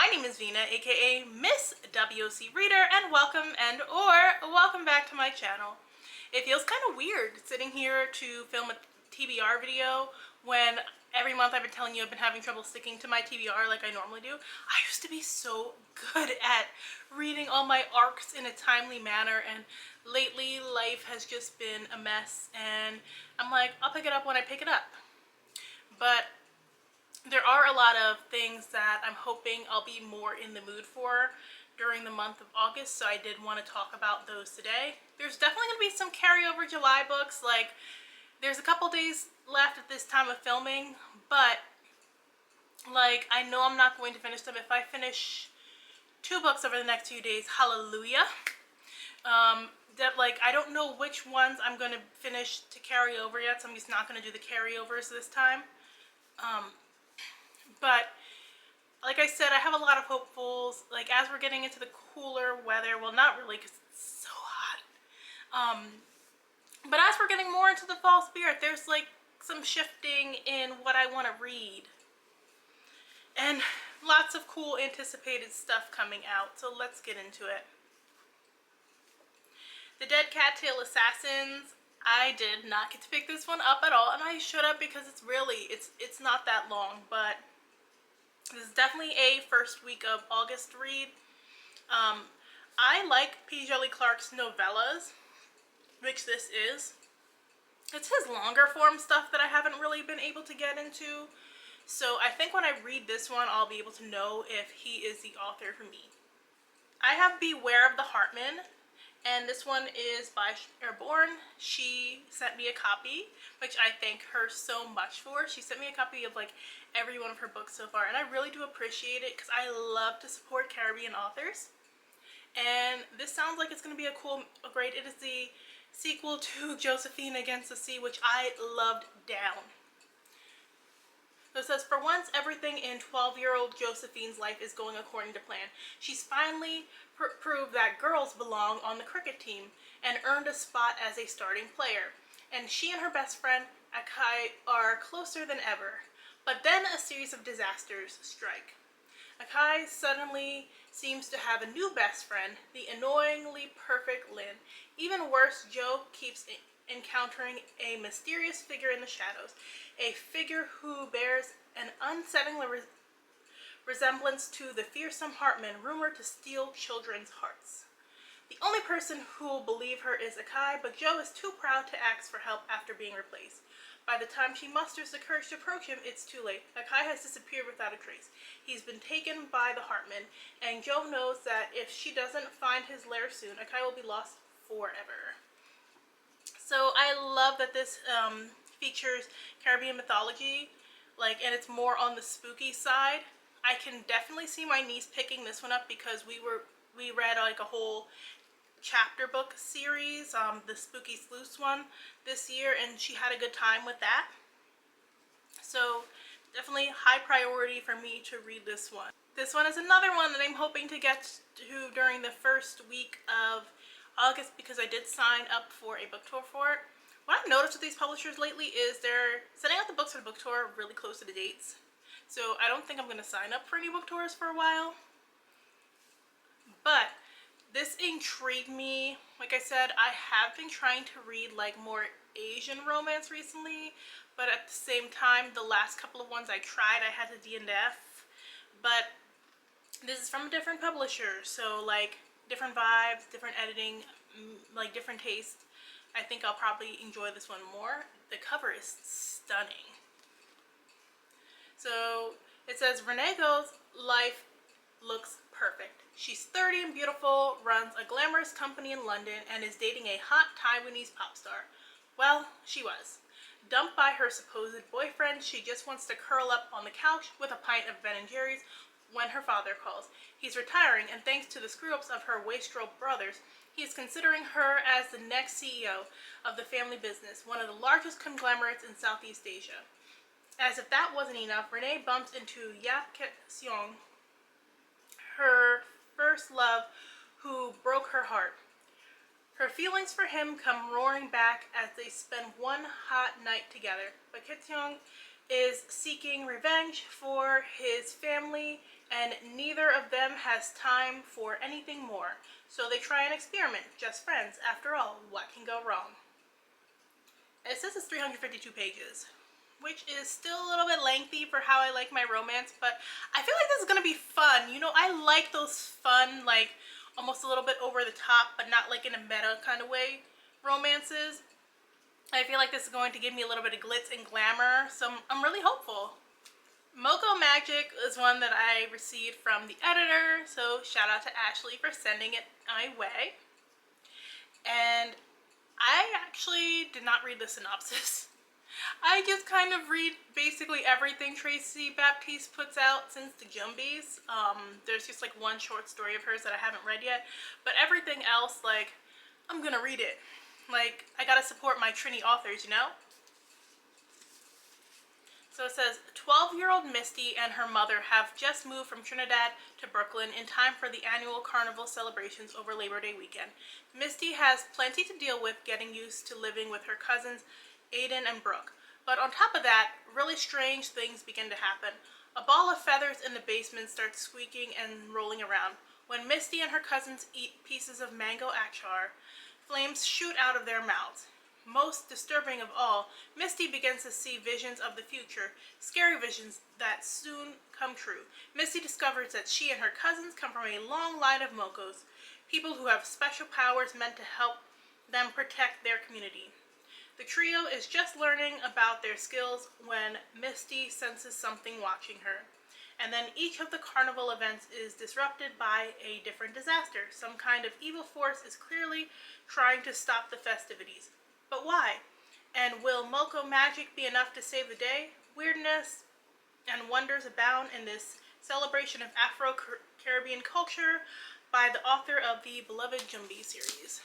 My name is Vina, aka Miss WOC Reader, and welcome back to my channel. It feels kind of weird sitting here to film a TBR video when every month I've been telling you I've been having trouble sticking to my TBR like I normally do. I used to be so good at reading all my arcs in a timely manner, and lately life has just been a mess, and I'm like, I'll pick it up when I pick it up. But there are a lot of things that I'm hoping I'll be more in the mood for during the month of August, so I did want to talk about those today. There's definitely going to be some carryover July books. Like, there's a couple days left at this time of filming, but like, I know I'm not going to finish them. If I finish 2 books over the next few days, hallelujah. I don't know which ones I'm going to finish to carry over yet, so I'm just not going to do the carryovers this time. But like I said, I have a lot of hopefuls. Like, as we're getting into the cooler weather, well, not really because it's so hot. But as we're getting more into the fall spirit, there's like some shifting in what I want to read. And lots of cool anticipated stuff coming out. So let's get into it. The Dead Cattail Assassins. I did not get to pick this one up at all, and I should have, because it's not that long, but this is definitely a first week of August read. I like P. Djeli Clark's novellas, which this is. It's his longer form stuff that I haven't really been able to get into. So I think when I read this one, I'll be able to know if he is the author for me. I have Beware of the Heartman, and this one is by Airborne. She sent me a copy, which I thank her so much for. She sent me a copy of like every one of her books so far, and I really do appreciate it because I love to support Caribbean authors. And this sounds like it's going to be a great. It is the sequel to Josephine Against the Sea, which I loved down. So it says, for once, everything in 12-year-old Josephine's life is going according to plan. She's finally proved that girls belong on the cricket team and earned a spot as a starting player. And she and her best friend, Akai, are closer than ever. But then a series of disasters strike. Akai suddenly seems to have a new best friend, the annoyingly perfect Lynn. Even worse, Joe keeps encountering a mysterious figure in the shadows, a figure who bears an unsettling resemblance to the fearsome Hartman rumored to steal children's hearts. The only person who will believe her is Akai, but Joe is too proud to ask for help after being replaced. By the time she musters the courage to approach him, it's too late. Akai has disappeared without a trace. He's been taken by the Hartman, and Joe knows that if she doesn't find his lair soon, Akai will be lost forever. So I love that this features Caribbean mythology, and it's more on the spooky side. I can definitely see my niece picking this one up because we read like a whole chapter book series, the Spooky Sleuths one this year, and she had a good time with that. So definitely high priority for me to read this one. This one is another one that I'm hoping to get to during the first week of August because I did sign up for a book tour for it. What I've noticed with these publishers lately is they're sending out the books for the book tour really close to the dates. So I don't think I'm going to sign up for any book tours for a while. But this intrigued me. Like I said, I have been trying to read like more Asian romance recently, but at the same time, the last couple of ones I tried, I had to DNF. But this is from a different publisher, so like different vibes, different editing, like different taste. I think I'll probably enjoy this one more. The cover is stunning. So it says Renego's life looks perfect. She's 30 and beautiful, runs a glamorous company in London, and is dating a hot Taiwanese pop star. Well, she was. Dumped by her supposed boyfriend, she just wants to curl up on the couch with a pint of Ben & Jerry's when her father calls. He's retiring, and thanks to the screw-ups of her wastrel brothers, he is considering her as the next CEO of the family business, one of the largest conglomerates in Southeast Asia. As if that wasn't enough, Renee bumps into Yap Ket-seong, her first love, who broke her heart. Her feelings for him come roaring back as they spend one hot night together, but Ket-seong is seeking revenge for his family and neither of them has time for anything more. So they try an experiment, just friends. After all, what can go wrong? It says it's 352 pages, which is still a little bit lengthy for how I like my romance, but I feel like this is gonna be fun. You know, I like those fun, like almost a little bit over the top, but not like in a meta kind of way romances. I feel like this is going to give me a little bit of glitz and glamour, so I'm really hopeful. Moko Magic is one that I received from the editor, so shout out to Ashley for sending it my way. And I actually did not read the synopsis. I just kind of read basically everything Tracy Baptiste puts out since the Jumbies. There's just like one short story of hers that I haven't read yet, but everything else, like, I'm gonna read it. Like, I gotta support my Trini authors, you know? So it says, 12-year-old Misty and her mother have just moved from Trinidad to Brooklyn in time for the annual carnival celebrations over Labor Day weekend. Misty has plenty to deal with getting used to living with her cousins, Aiden and Brooke. But on top of that, really strange things begin to happen. A ball of feathers in the basement starts squeaking and rolling around. When Misty and her cousins eat pieces of mango achar, flames shoot out of their mouths. Most disturbing of all, Misty begins to see visions of the future, scary visions that soon come true. Misty discovers that she and her cousins come from a long line of Mokos, people who have special powers meant to help them protect their community. The trio is just learning about their skills when Misty senses something watching her. And then each of the carnival events is disrupted by a different disaster. Some kind of evil force is clearly trying to stop the festivities. But why? And will Moko magic be enough to save the day? Weirdness and wonders abound in this celebration of Afro-Caribbean culture by the author of the beloved Jumbies series.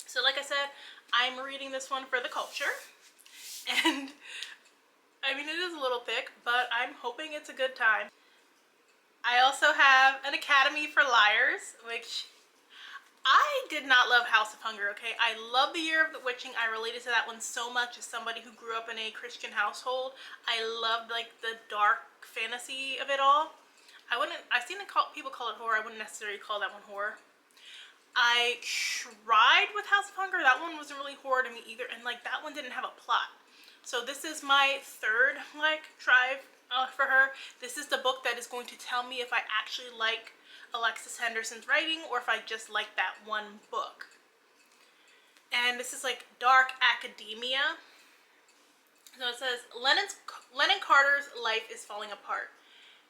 So like I said, I'm reading this one for the culture. And I mean, it is a little thick, but I'm hoping it's a good time. I also have An Academy for Liars, which I did not love House of Hunger, okay? I love The Year of the Witching. I related to that one so much as somebody who grew up in a Christian household. I loved like the dark fantasy of it all. I've seen people call it horror. I wouldn't necessarily call that one horror. I tried with House of Hunger. That one wasn't really horror to me either, and like that one didn't have a plot. So this is my third like try for her. This is the book that is going to tell me if I actually like Alexis Henderson's writing or if I just like that one book. And this is like dark academia. So it says, Lennon Carter's life is falling apart.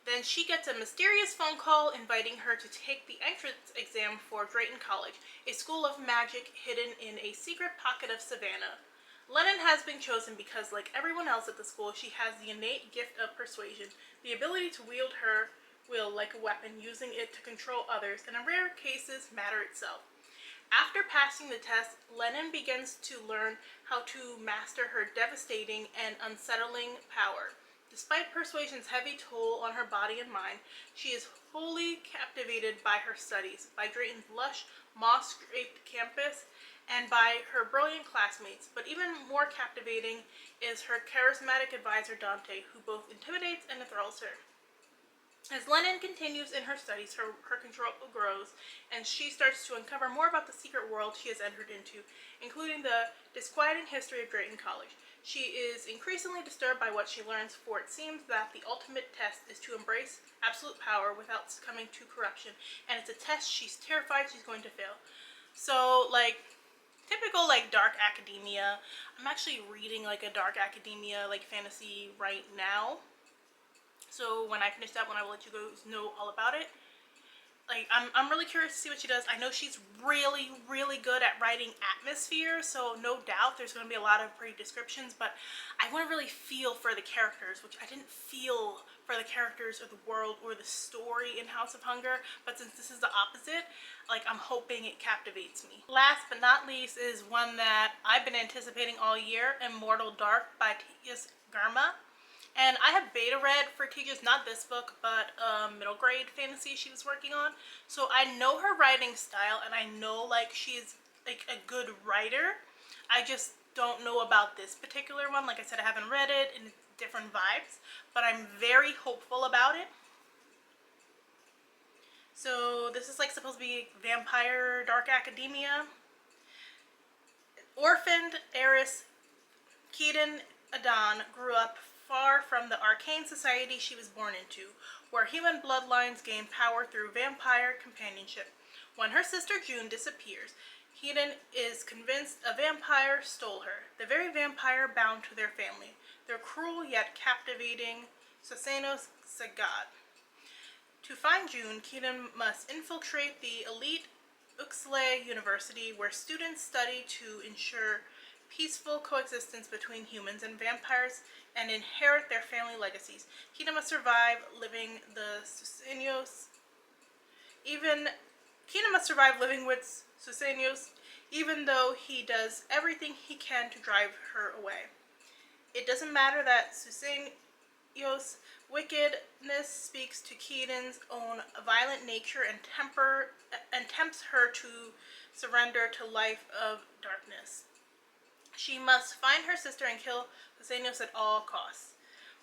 Then she gets a mysterious phone call inviting her to take the entrance exam for Drayton College, a school of magic hidden in a secret pocket of Savannah. Lennon has been chosen because, like everyone else at the school, she has the innate gift of persuasion, the ability to wield her will like a weapon, using it to control others, and in rare cases, matter itself. After passing the test, Lennon begins to learn how to master her devastating and unsettling power. Despite persuasion's heavy toll on her body and mind, she is wholly captivated by her studies, by Drayton's lush, moss-draped campus, and by her brilliant classmates. But even more captivating is her charismatic advisor Dante, who both intimidates and enthralls her. As Lennon continues in her studies, her control grows, and she starts to uncover more about the secret world she has entered into, including the disquieting history of Drayton College. She is increasingly disturbed by what she learns, for it seems that the ultimate test is to embrace absolute power without succumbing to corruption, and it's a test she's terrified she's going to fail. So, like, typical, like, dark academia. I'm actually reading, like, a dark academia, like, fantasy right now. So when I finish that one, I will let you guys know all about it. Like, I'm really curious to see what she does. I know she's really, really good at writing atmosphere, so no doubt there's going to be a lot of pretty descriptions, but I want to really feel for the characters, which I didn't feel for the characters or the world or the story in House of Hunger, but since this is the opposite, like, I'm hoping it captivates me. Last but not least is one that I've been anticipating all year, Immortal Dark by T.S. Garma. And I have beta read for Tejas, not this book, but middle grade fantasy she was working on. So I know her writing style, and I know like she's like a good writer. I just don't know about this particular one. Like I said, I haven't read it, and it's different vibes, but I'm very hopeful about it. So this is like supposed to be vampire dark academia. Orphaned heiress Keaton Adan grew up far from the arcane society she was born into, where human bloodlines gain power through vampire companionship. When her sister June disappears, Keaton is convinced a vampire stole her, the very vampire bound to their family, their cruel yet captivating Susanos Sagat. To find June, Keaton must infiltrate the elite Uxley University, where students study to ensure peaceful coexistence between humans and vampires and inherit their family legacies. Keaton must survive living the Susanos. Keaton must survive living with Susanos, even though he does everything he can to drive her away. It doesn't matter that Susanos' wickedness speaks to Keaton's own violent nature and tempts her to surrender to life of darkness. She must find her sister and kill Susanos at all costs.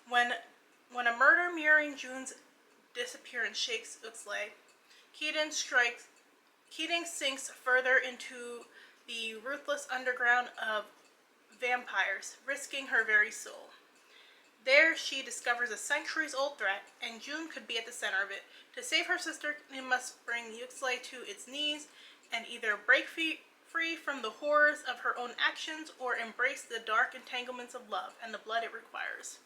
When a murder mirroring June's disappearance shakes Uxley, Keaton sinks further into the ruthless underground of vampires, risking her very soul. There she discovers a centuries-old threat, and June could be at the center of it. To save her sister, Keaton must bring Uxley to its knees and either break free from the horrors of her own actions or embrace the dark entanglements of love and the blood it requires.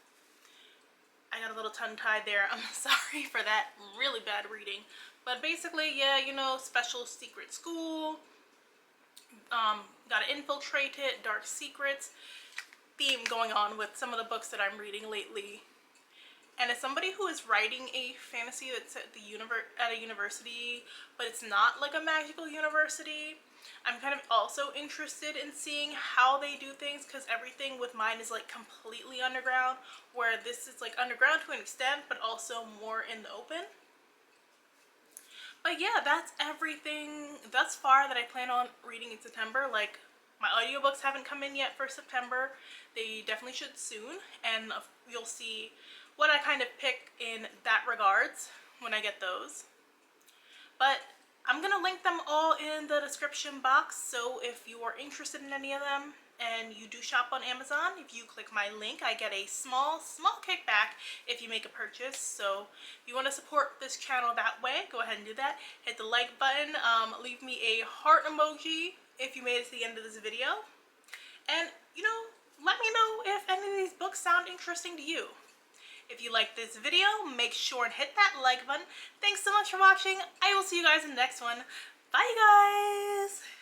I got a little tongue-tied there. I'm sorry for that really bad reading. But basically, yeah, you know, special secret school, gotta infiltrate it, dark secrets theme going on with some of the books that I'm reading lately. And as somebody who is writing a fantasy that's at a university, but it's not like a magical university, I'm kind of also interested in seeing how they do things, because everything with mine is like completely underground, where this is like underground to an extent, but also more in the open. But yeah, that's everything thus far that I plan on reading in September. Like, my audiobooks haven't come in yet for September. They definitely should soon, and you'll see what I kind of pick in that regards when I get those. But I'm gonna link them all in the description box, so if you are interested in any of them and you do shop on Amazon, if you click my link, I get a small kickback if you make a purchase. So if you want to support this channel that way, go ahead and do that. Hit the like button, leave me a heart emoji if you made it to the end of this video, and you know, let me know if any of these books sound interesting to you. If you like this video, make sure and hit that like button. Thanks so much for watching. I will see you guys in the next one. Bye, guys!